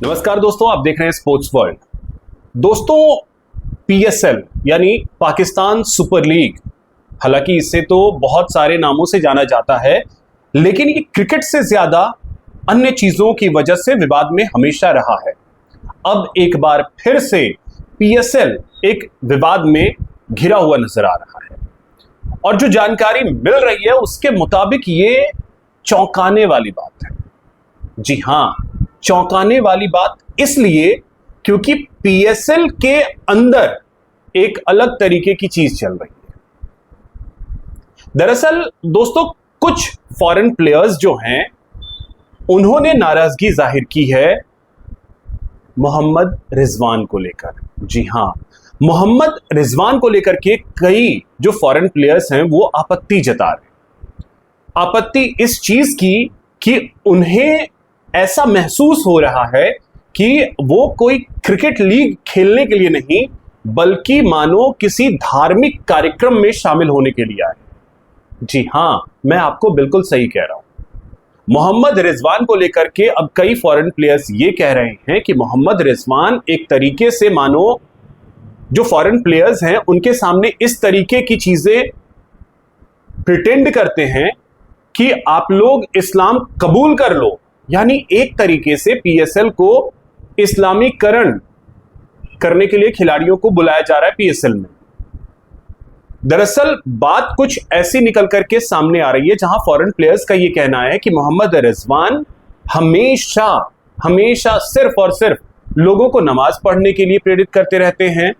नमस्कार दोस्तों, आप देख रहे हैं स्पोर्ट्स वर्ल्ड। दोस्तों, पीएसएल यानी पाकिस्तान सुपर लीग, हालांकि इसे तो बहुत सारे नामों से जाना जाता है, लेकिन ये क्रिकेट से ज्यादा अन्य चीजों की वजह से विवाद में हमेशा रहा है। अब एक बार फिर से पीएसएल एक विवाद में घिरा हुआ नजर आ रहा है और जो जानकारी मिल रही है उसके मुताबिक ये चौंकाने वाली बात है। जी हां, चौंकाने वाली बात इसलिए क्योंकि पीएसएल के अंदर एक अलग तरीके की चीज चल रही है। दरअसल दोस्तों, कुछ फॉरेन प्लेयर्स जो हैं उन्होंने नाराजगी जाहिर की है मोहम्मद रिजवान को लेकर। जी हां, मोहम्मद रिजवान को लेकर के कई जो फॉरेन प्लेयर्स हैं वो आपत्ति जता रहे। आपत्ति इस चीज की कि उन्हें ऐसा महसूस हो रहा है कि वो कोई क्रिकेट लीग खेलने के लिए नहीं बल्कि मानो किसी धार्मिक कार्यक्रम में शामिल होने के लिए आए। जी हां, मैं आपको बिल्कुल सही कह रहा हूं। मोहम्मद रिजवान को लेकर के अब कई फॉरेन प्लेयर्स ये कह रहे हैं कि मोहम्मद रिजवान एक तरीके से मानो जो फॉरेन प्लेयर्स हैं उनके सामने इस तरीके की चीजें प्रिटेंड करते हैं कि आप लोग इस्लाम कबूल कर लो, यानी एक तरीके से पीएसएल को इस्लामीकरण करने के लिए खिलाड़ियों को बुलाया जा रहा है पीएसएल में। दरअसल बात कुछ ऐसी निकल करके सामने आ रही है जहां फॉरेन प्लेयर्स का यह कहना है कि मोहम्मद रिजवान हमेशा हमेशा सिर्फ और सिर्फ लोगों को नमाज पढ़ने के लिए प्रेरित करते रहते हैं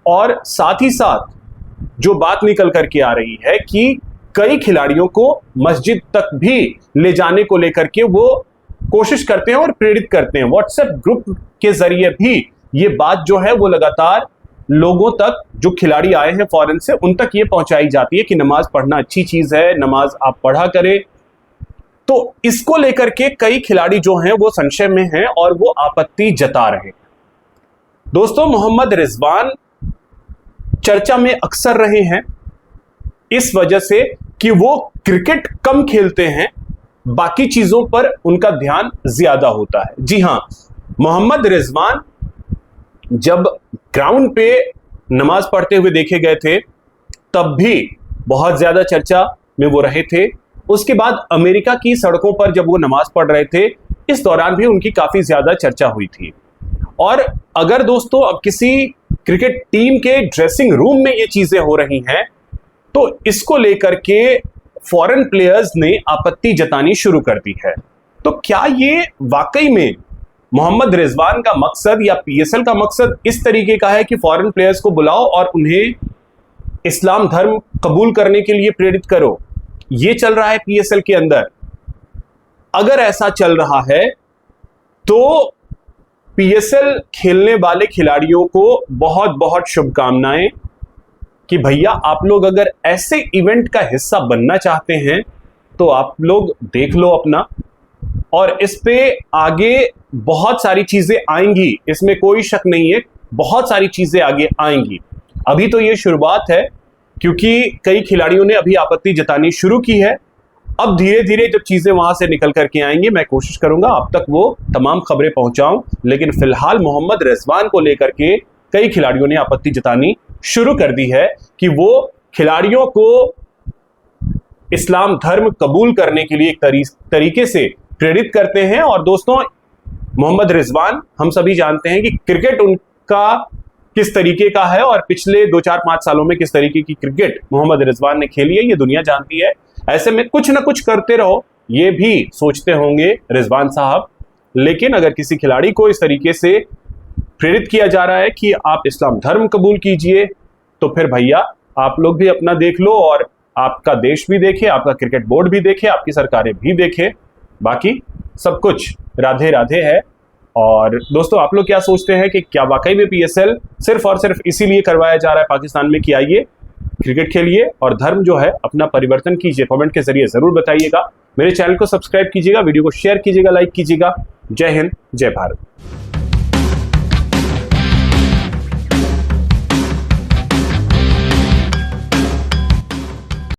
और साथ ही साथ जो बात निकल करके आ रही है कि कई खिलाड़ियों को मस्जिद तक भी ले जाने को लेकर के वो कोशिश करते हैं और प्रेरित करते हैं। व्हाट्सएप ग्रुप के जरिए भी ये बात जो है वो लगातार लोगों तक, जो खिलाड़ी आए हैं फॉरेन से, उन तक ये पहुंचाई जाती है कि नमाज पढ़ना अच्छी चीज है, नमाज आप पढ़ा करें। तो इसको लेकर के कई खिलाड़ी जो हैं वो संशय में हैं और वो आपत्ति जता रहे हैं। दोस्तों, मोहम्मद रिजवान चर्चा में अक्सर रहे हैं इस वजह से कि वो क्रिकेट कम खेलते हैं, बाकी चीजों पर उनका ध्यान ज्यादा होता है। जी हां, मोहम्मद रिजवान जब ग्राउंड पे नमाज पढ़ते हुए देखे गए थे तब भी बहुत ज्यादा चर्चा में वो रहे थे। उसके बाद अमेरिका की सड़कों पर जब वो नमाज पढ़ रहे थे, इस दौरान भी उनकी काफी ज्यादा चर्चा हुई थी। और अगर दोस्तों अब किसी क्रिकेट टीम के ड्रेसिंग रूम में ये चीजें हो रही हैं तो इसको लेकर के फॉरेन प्लेयर्स ने आपत्ति जतानी शुरू कर दी है। तो क्या ये वाकई में मोहम्मद रिजवान का मकसद या पीएसएल का मकसद इस तरीके का है कि फॉरेन प्लेयर्स को बुलाओ और उन्हें इस्लाम धर्म कबूल करने के लिए प्रेरित करो? ये चल रहा है पीएसएल के अंदर। अगर ऐसा चल रहा है तो पीएसएल खेलने वाले खिलाड़ियों को बहुत बहुत शुभकामनाएं कि भैया आप लोग अगर ऐसे इवेंट का हिस्सा बनना चाहते हैं तो आप लोग देख लो अपना, और इस पे आगे बहुत सारी चीजें आएंगी, इसमें कोई शक नहीं है। बहुत सारी चीजें आगे आएंगी। अभी तो ये शुरुआत है क्योंकि कई खिलाड़ियों ने अभी आपत्ति जतानी शुरू की है। अब धीरे धीरे जब चीजें वहां से निकल करके आएंगी मैं कोशिश करूंगा अब तक वो तमाम खबरें पहुंचाऊं, लेकिन फिलहाल मोहम्मद रिजवान को लेकर के कई खिलाड़ियों ने आपत्ति जतानी शुरू कर दी है कि वो खिलाड़ियों को इस्लाम धर्म कबूल करने के लिए एक तरीके से प्रेरित करते हैं। और दोस्तों, मोहम्मद रिजवान, हम सभी जानते हैं कि क्रिकेट उनका किस तरीके का है और पिछले 2-4-5 सालों में किस तरीके की क्रिकेट मोहम्मद रिजवान ने खेली है ये दुनिया जानती है। ऐसे में कुछ ना कुछ करते रहो, ये भी सोचते होंगे रिजवान साहब। लेकिन अगर किसी खिलाड़ी को इस तरीके से प्रेरित किया जा रहा है कि आप इस्लाम धर्म कबूल कीजिए तो फिर भैया आप लोग भी अपना देख लो और आपका देश भी देखे, आपका क्रिकेट बोर्ड भी देखे, आपकी सरकारें भी देखे। बाकी सब कुछ राधे राधे है। और दोस्तों, आप लोग क्या सोचते हैं कि क्या वाकई में पीएसएल सिर्फ और सिर्फ इसीलिए करवाया जा रहा है पाकिस्तान में कि आइए क्रिकेट खेलिए और धर्म जो है अपना परिवर्तन कीजिए? कमेंट के जरिए जरूर बताइएगा। मेरे चैनल को सब्सक्राइब कीजिएगा, वीडियो को शेयर कीजिएगा, लाइक कीजिएगा। जय हिंद, जय भारत।